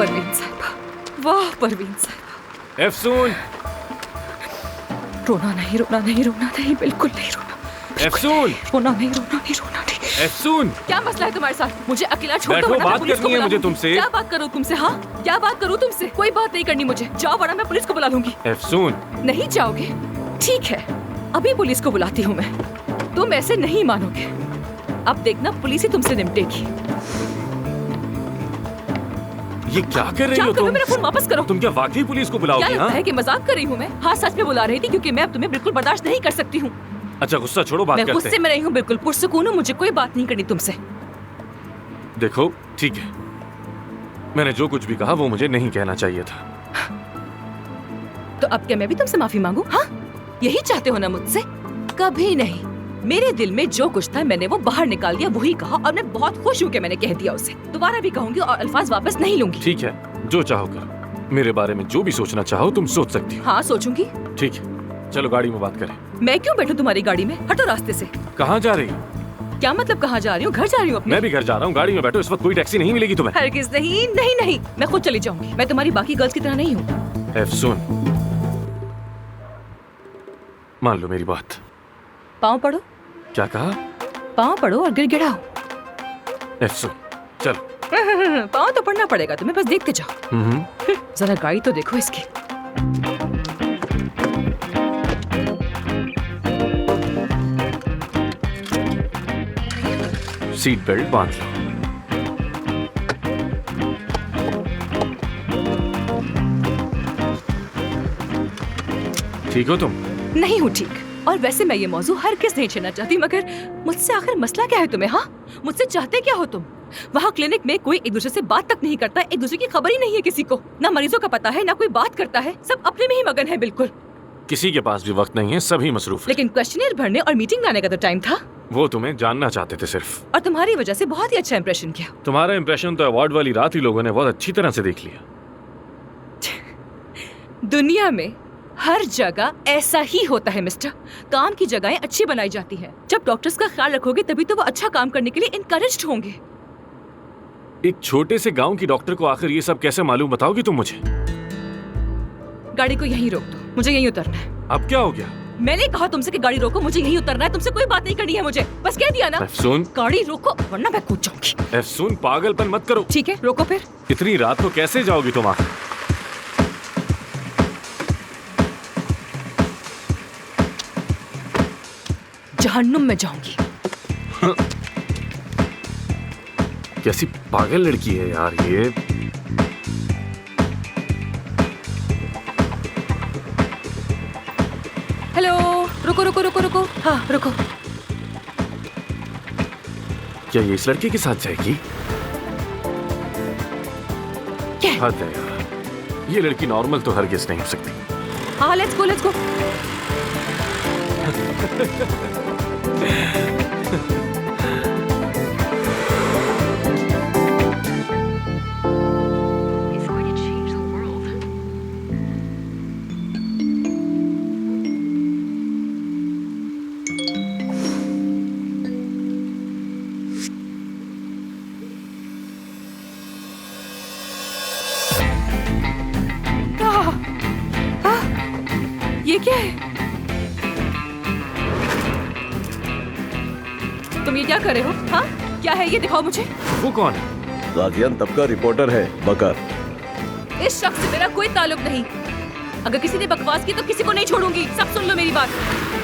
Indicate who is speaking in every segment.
Speaker 1: परवीन साहिबा, वाह परवीन साहिबा।
Speaker 2: एफसून,
Speaker 1: रोना नहीं, रोना नहीं, रोना नहीं, बिल्कुल नहीं रोना।
Speaker 2: एफसून,
Speaker 1: रोना नहीं, रोना नहीं, रोना नहीं।
Speaker 2: एफसून,
Speaker 1: क्या मसला है तुम्हारे साथ? मुझे अकेला छोड़ दो
Speaker 2: बैठो,
Speaker 1: वरना मैं
Speaker 2: बात
Speaker 1: पुलिस को
Speaker 2: करनी है
Speaker 1: बुला
Speaker 2: मुझे
Speaker 1: लूंगी।
Speaker 2: तुमसे।
Speaker 1: क्या बात करूं तुमसे? हाँ, क्या बात करूं तुमसे? कोई बात नहीं करनी मुझे। जाओ वरना मैं पुलिस को बुला लूंगी।
Speaker 2: एफसून,
Speaker 1: नहीं जाओगे? ठीक है, अभी पुलिस को बुलाती हूँ मैं। तुम ऐसे नहीं मानोगे। अब देखना पुलिस ही तुमसे निपटेगी।
Speaker 2: ये क्या कर रही
Speaker 1: क्या
Speaker 2: हो
Speaker 1: करूं?
Speaker 2: तुम?
Speaker 1: मेरा फोन वापस करो।
Speaker 2: तुम क्या वाकई पुलिस को
Speaker 1: क्या
Speaker 2: बुलाओगी?
Speaker 1: लगता
Speaker 2: हाँ,
Speaker 1: है कि मजाक कर रही हूँ मैं? हाँ, सच में बुला रही थी क्योंकि मैं अब तुम्हें बिल्कुल बर्दाश्त नहीं कर सकती हूँ।
Speaker 2: अच्छा गुस्सा छोड़ो, बात
Speaker 1: मैं
Speaker 2: करते
Speaker 1: गुस्से
Speaker 2: हैं।
Speaker 1: में रही हूँ, बिल्कुल पुरसुकून हूँ। मुझे कोई बात नहीं करनी तुमसे।
Speaker 2: देखो ठीक है, मैंने जो कुछ भी कहा वो मुझे नहीं कहना चाहिए था।
Speaker 1: तो अब क्या मैं भी तुमसे माफी मांगू? हाँ, यही चाहते हो ना मुझसे? कभी नहीं। मेरे दिल में जो कुछ था मैंने वो बाहर निकाल दिया, वही कहा, और मैं बहुत खुश हूँ कि मैंने कह दिया उसे। दोबारा भी कहूंगी और अल्फाज वापस नहीं लूंगी।
Speaker 2: ठीक है, जो चाहो करो। मेरे बारे में जो भी सोचना चाहो तुम सोच सकती हो।
Speaker 1: हाँ, सोचूंगी।
Speaker 2: ठीक है, चलो गाड़ी में बात करें।
Speaker 1: मैं क्यों बैठूं तुम्हारी गाड़ी में? हटो रास्ते से।
Speaker 2: कहाँ जा रही हो?
Speaker 1: क्या मतलब कहाँ जा रही हूँ? घर जा रही हूँ अपने।
Speaker 2: मैं भी घर जा रहा हूँ, गाड़ी में बैठो। इस वक्त कोई टैक्सी नहीं मिलेगी तुम्हें।
Speaker 1: हरगिज़ नहीं, नहीं नहीं, मैं खुद चली जाऊंगी। मैं तुम्हारी बाकी गर्ल्स की तरह नहीं हूँ।
Speaker 2: एफसून, मान लो मेरी बात।
Speaker 1: पाँव पड़ो।
Speaker 2: क्या कहा?
Speaker 1: पाँव पड़ो और गिड़गिड़ाओ।
Speaker 2: एफसून, चलो।
Speaker 1: पाँव तो पड़ना पड़ेगा तुम्हें, बस देखते जाओ। जरा गाड़ी तो देखो इसकी।
Speaker 2: सीट बेल्ट बांध लो। ठीक हो तुम?
Speaker 1: नहीं हूँ ठीक। और वैसे मैं ये मौजू हर किस नहीं छेड़ना चाहती, मगर मुझसे आखिर मसला क्या है तुम्हें? हाँ, मुझसे चाहते क्या हो तुम? वहाँ क्लिनिक में कोई एक दूसरे से बात तक नहीं करता, एक दूसरे की खबर ही नहीं है किसी को। ना मरीजों का पता है, ना कोई बात करता है, सब अपने में ही मगन है बिल्कुल।
Speaker 2: किसी के पास भी वक्त नहीं है, सभी मसरूफ हैं।
Speaker 1: लेकिन क्वेश्चनियर भरने और मीटिंग लाने का तो टाइम था।
Speaker 2: वो तुम्हें जानना चाहते थे सिर्फ।
Speaker 1: और तुम्हारी वजह से बहुत ही अच्छा इंप्रेशन किया।
Speaker 2: तुम्हारा इंप्रेशन तो अवार्ड वाली रात ही लोगों ने बहुत अच्छी तरह से देख लिया।
Speaker 1: दुनिया में हर जगह ऐसा ही होता है मिस्टर। काम की जगहें अच्छी बनाई जाती हैं। जब डॉक्टर्स का ख्याल रखोगे तभी तो वो अच्छा काम करने के लिए इनकरेज्ड होंगे।
Speaker 2: एक छोटे से गांव की डॉक्टर को आखिर ये सब कैसे मालूम, बताओगी तुम मुझे?
Speaker 1: गाड़ी को यहीं रोक दो, मुझे यहीं उतरना है।
Speaker 2: अब क्या हो गया?
Speaker 1: मैंने कहा तुमसे कि गाड़ी रोको, मुझे यहीं उतरना है। तुमसे कोई बात नहीं करनी है मुझे, बस कह दिया ना।
Speaker 2: एफसून,
Speaker 1: गाड़ी रोको वरना मैं कूद जाऊंगी।
Speaker 2: एफसून, पागलपन मत करो।
Speaker 1: ठीक है, रोको फिर।
Speaker 2: इतनी रात को कैसे जाओगी तुम आखिर?
Speaker 1: जहन्नुम में जाऊंगी।
Speaker 2: कैसी पागल लड़की है यार ये।
Speaker 1: हेलो, रुको रुको रुको रुको। हाँ रुको।
Speaker 2: क्या ये इस लड़के के साथ जाएगी?
Speaker 1: क्या?
Speaker 2: हद है यार, ये लड़की नॉर्मल तो हरगिज़ नहीं हो सकती।
Speaker 1: हाँ, let's go let's go.
Speaker 3: It's going to change the world.
Speaker 1: ये क्या है? तुम ये क्या कर रहे हो? हाँ, क्या है ये? दिखाओ मुझे।
Speaker 2: वो कौन है?
Speaker 4: गाजियान तब का रिपोर्टर है, बकर।
Speaker 1: इस शख्स से मेरा कोई ताल्लुक नहीं। अगर किसी ने बकवास की तो किसी को नहीं छोड़ूंगी। सब सुन लो मेरी बात।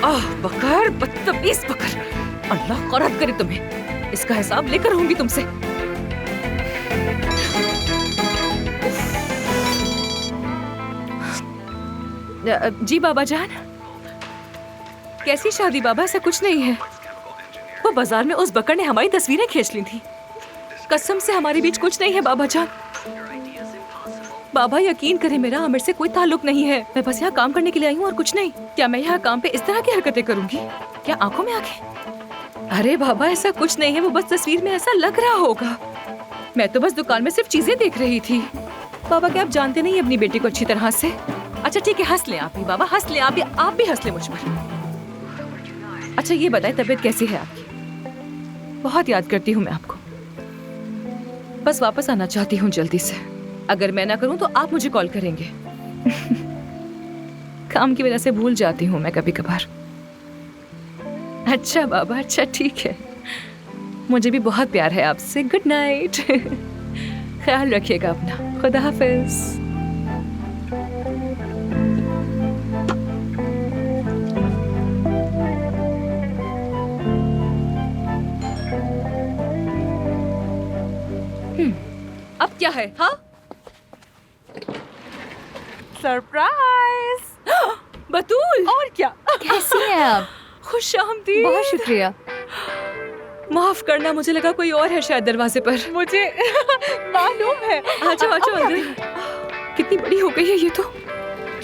Speaker 1: आह बकर, बदतमीज बकर। अल्लाह खौरत करे तुम्हें। इसका हिसाब लेकर रहूंगी तुमसे। जी बाबा जान। कैसी शादी बाबा? ऐसा कुछ नहीं है। वो बाजार में उस बकर ने हमारी तस्वीरें खींच ली थी। कसम से हमारे बीच कुछ नहीं है बाबा जान। बाबा यकीन करें, मेरा आमिर से कोई ताल्लुक नहीं है। मैं बस यहाँ काम करने के लिए आई हूँ और कुछ नहीं। क्या मैं यहाँ काम पे इस तरह की हरकतें करूंगी? क्या आंखों में आंखें? अरे बाबा ऐसा कुछ नहीं है, वो बस तस्वीर में ऐसा लग रहा होगा। मैं तो बस दुकान में सिर्फ चीजें देख रही थी। बाबा क्या आप जानते नहीं अपनी बेटी को अच्छी तरह से? अच्छा ठीक है, हंस ले आप भी बाबा, हंस ले आप भी हंस ले मुझ पर। अच्छा ये बताए तबीयत कैसी है आपकी? बहुत याद करती हूँ मैं आपको। बस वापस आना चाहती हूँ जल्दी से। अगर मैं ना करूं तो आप मुझे कॉल करेंगे। काम की वजह से भूल जाती हूँ मैं कभी कभार। अच्छा बाबा, अच्छा ठीक है। मुझे भी बहुत प्यार है आपसे। Good night. ख्याल रखिएगा अपना। खुदा हाफिज। अब क्या है? हाँ,
Speaker 5: सरप्राइज।
Speaker 1: बतूल।
Speaker 5: और क्या?
Speaker 6: कैसी हैं आप?
Speaker 1: खुश आमदीद।
Speaker 6: बहुत शुक्रिया।
Speaker 1: माफ करना, मुझे लगा कोई और है शायद दरवाजे पर।
Speaker 5: मुझे मालूम है।
Speaker 1: आ जाओ, आ जाओ अंदर। कितनी बड़ी हो गई है ये तो।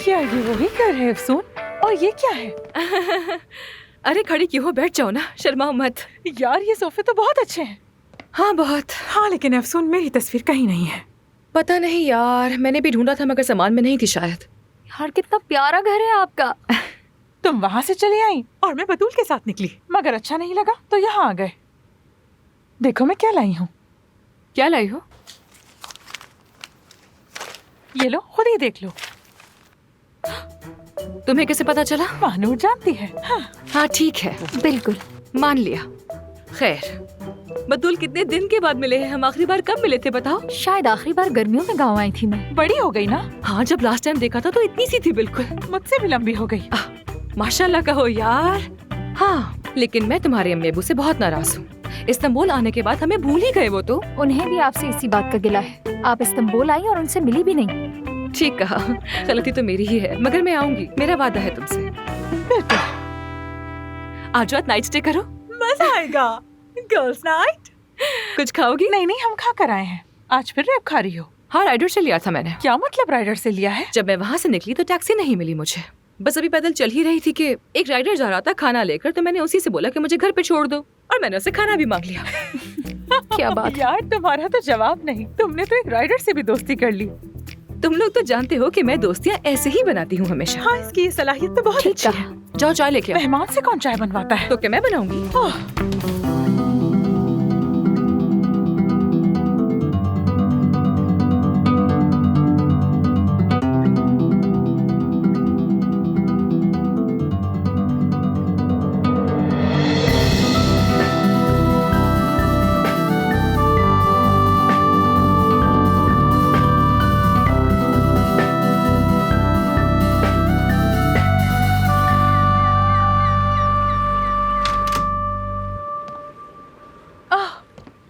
Speaker 5: क्या ये वही घर है अफसून? और ये क्या है?
Speaker 1: अरे खड़ी क्यों हो? बैठ जाओ ना, शर्माओ मत।
Speaker 5: यार ये सोफे तो बहुत अच्छे हैं।
Speaker 1: हाँ बहुत।
Speaker 5: हाँ लेकिन अफसून मेरी तस्वीर कहीं नहीं है।
Speaker 1: पता नहीं यार, मैंने भी ढूंढा था मगर सामान में नहीं थी शायद।
Speaker 6: यार कितना प्यारा घर है आपका।
Speaker 5: तुम वहाँ से चली आई और मैं बतूल के साथ निकली, मगर अच्छा नहीं लगा तो यहाँ आ गए। देखो मैं क्या लाई हूँ।
Speaker 1: क्या लाई हो?
Speaker 5: ये लो, खुद ही देख लो।
Speaker 1: तुम्हें कैसे पता चला?
Speaker 5: मानूर जानती है।
Speaker 1: हाँ ठीक है,
Speaker 6: बिल्कुल।
Speaker 1: मान लिया। खैर बतूल, कितने दिन के बाद मिले हैं हम? आखिरी बार कब मिले थे बताओ?
Speaker 6: शायद आखिरी बार गर्मियों में गाँव आई थी मैं।
Speaker 5: बड़ी हो गई ना?
Speaker 1: हाँ, जब लास्ट टाइम देखा था तो इतनी सी थी बिल्कुल।
Speaker 5: मुझसे भी लंबी हो गई।
Speaker 1: माशाल्लाह कहो यार। हाँ, लेकिन मैं तुम्हारे अम्मी अबू से बहुत नाराज हूँ। इस्तांबुल आने के बाद हमें भूल ही गए वो तो।
Speaker 6: उन्हें भी आपसे इसी बात का गिला है। आप इस्तांबुल आई और उनसे मिली भी नहीं।
Speaker 1: ठीक कहा, गलती तो मेरी ही है, मगर मैं आऊंगी, मेरा वादा है तुमसे।
Speaker 5: बिल्कुल।
Speaker 1: आज रात नाइट स्टे करो।
Speaker 5: मजा आएगा। Girls night.
Speaker 1: कुछ खाओगी?
Speaker 5: नहीं नहीं, हम खा कर आए हैं। आज फिर रैप खा रही हो?
Speaker 1: हाँ, राइडर से लिया था मैंने।
Speaker 5: क्या मतलब राइडर से लिया है?
Speaker 1: जब मैं वहाँ से निकली तो टैक्सी नहीं मिली मुझे। बस अभी पैदल चल ही रही थी कि एक राइडर जा रहा था खाना लेकर, तो मैंने उसी से बोला कि मुझे घर पे छोड़ दो, और मैंने उसे खाना भी मांग लिया।
Speaker 6: क्या बात।
Speaker 5: यार तुम्हारा तो जवाब नहीं। तुमने तो एक राइडर से भी दोस्ती कर ली।
Speaker 1: तुम लोग तो जानते हो कि मैं दोस्तियाँ ऐसे ही बनाती हूँ हमेशा।
Speaker 5: हाँ, इसकी ये सलाहियत तो बहुत
Speaker 6: ठीक
Speaker 5: अच्छी है।
Speaker 6: कहा।
Speaker 1: जाओ चाय लेके आओ।
Speaker 5: मेहमान से कौन चाय बनवाता है?
Speaker 1: तो क्या मैं बनाऊंगी?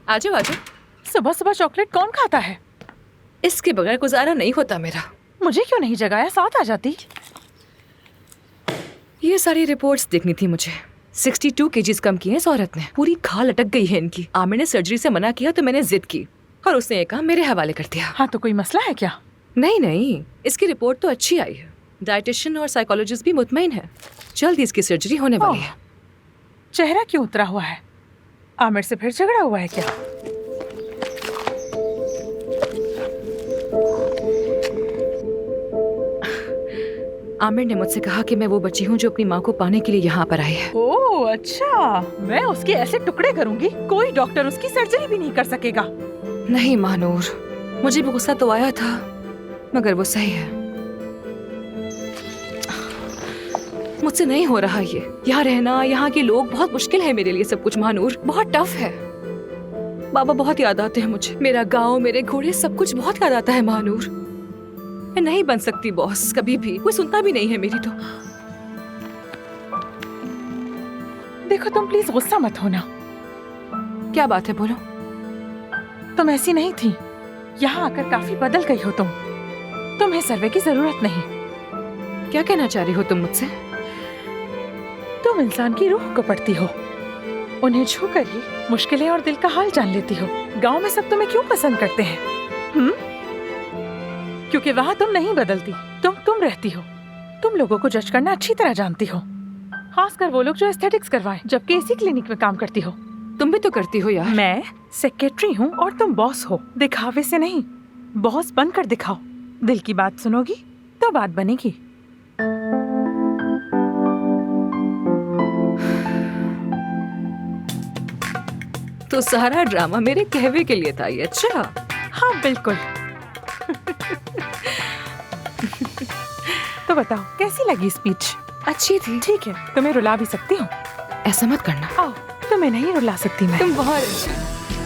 Speaker 1: आजो आजो।
Speaker 5: सुबह सुबह चॉकलेट कौन खाता है?
Speaker 1: इसके बगैर गुजारा नहीं होता मेरा।
Speaker 5: मुझे क्यों नहीं जगाया? साथ आ जाती।
Speaker 1: ये सारी रिपोर्ट्स देखनी थी मुझे। 62 केजीज कम किए इस औरत ने। पूरी खाल अटक गई है इनकी। आमिर ने सर्जरी से मना किया तो मैंने जिद की और उसने ये काम मेरे हवाले कर दिया।
Speaker 5: हाँ तो कोई मसला है क्या?
Speaker 1: नहीं नहीं, इसकी रिपोर्ट तो अच्छी आई है। डाइटिशियन और साइकोलॉजिस्ट भी मुतमईन है। जल्द इसकी सर्जरी होने वाली है।
Speaker 5: चेहरा क्यों उतरा हुआ है? आमिर से फिर झगड़ा हुआ है क्या?
Speaker 1: आमिर ने मुझसे कहा कि मैं वो बच्ची हूँ जो अपनी माँ को पाने के लिए यहाँ पर आई है।
Speaker 5: ओह अच्छा, मैं उसके ऐसे टुकड़े करूंगी कोई डॉक्टर उसकी सर्जरी भी नहीं कर सकेगा।
Speaker 1: नहीं मानूर, मुझे भी गुस्सा तो आया था, मगर वो सही है। मुझसे नहीं हो रहा ये। यहाँ रहना, यहाँ के लोग, बहुत मुश्किल है मेरे लिए सब कुछ मानूर, बहुत टफ है। बाबा बहुत याद आते हैं मुझे। मेरा गांव, मेरे घोड़े, सब कुछ बहुत याद आता है मानूर। मैं नहीं बन सकती बॉस कभी भी। कोई सुनता भी नहीं है मेरी तो।
Speaker 5: देखो तुम प्लीज गुस्सा मत होना।
Speaker 1: क्या बात है, बोलो।
Speaker 5: तुम ऐसी नहीं थी। यहाँ आकर काफी बदल गई हो तुम। तुम्हें सर्वे की जरूरत नहीं।
Speaker 1: क्या कहना चाह रही हो तुम मुझसे?
Speaker 5: तुम इंसान की रूह को पढ़ती हो। उन्हें छू कर ही मुश्किलें और दिल का हाल जान लेती हो। गांव में सब तुम्हें क्यों पसंद करते हैं? क्योंकि वहाँ तुम नहीं बदलती। तुम रहती हो। तुम लोगों को जज करना अच्छी तरह जानती हो, खासकर वो लोग जो एस्थेटिक्स करवाएं, जबकि इसी क्लिनिक में काम करती हो।
Speaker 1: तुम भी तो करती हो यार।
Speaker 5: मैं सेक्रेटरी हूँ और तुम बॉस हो। दिखावे से नहीं, बॉस बनकर दिखाओ। दिल की बात सुनोगी तो बात बनेगी।
Speaker 1: तो सारा ड्रामा मेरे कहवे के लिए था ये? अच्छा।
Speaker 5: हाँ बिल्कुल। तो बताओ कैसी लगी स्पीच?
Speaker 1: अच्छी थी।
Speaker 5: ठीक है, तुम्हें रुला भी सकती हूँ।
Speaker 1: ऐसा मत करना,
Speaker 5: आओ, तुम्हें नहीं रुला सकती मैं।
Speaker 1: तुम बहुत अच्छी।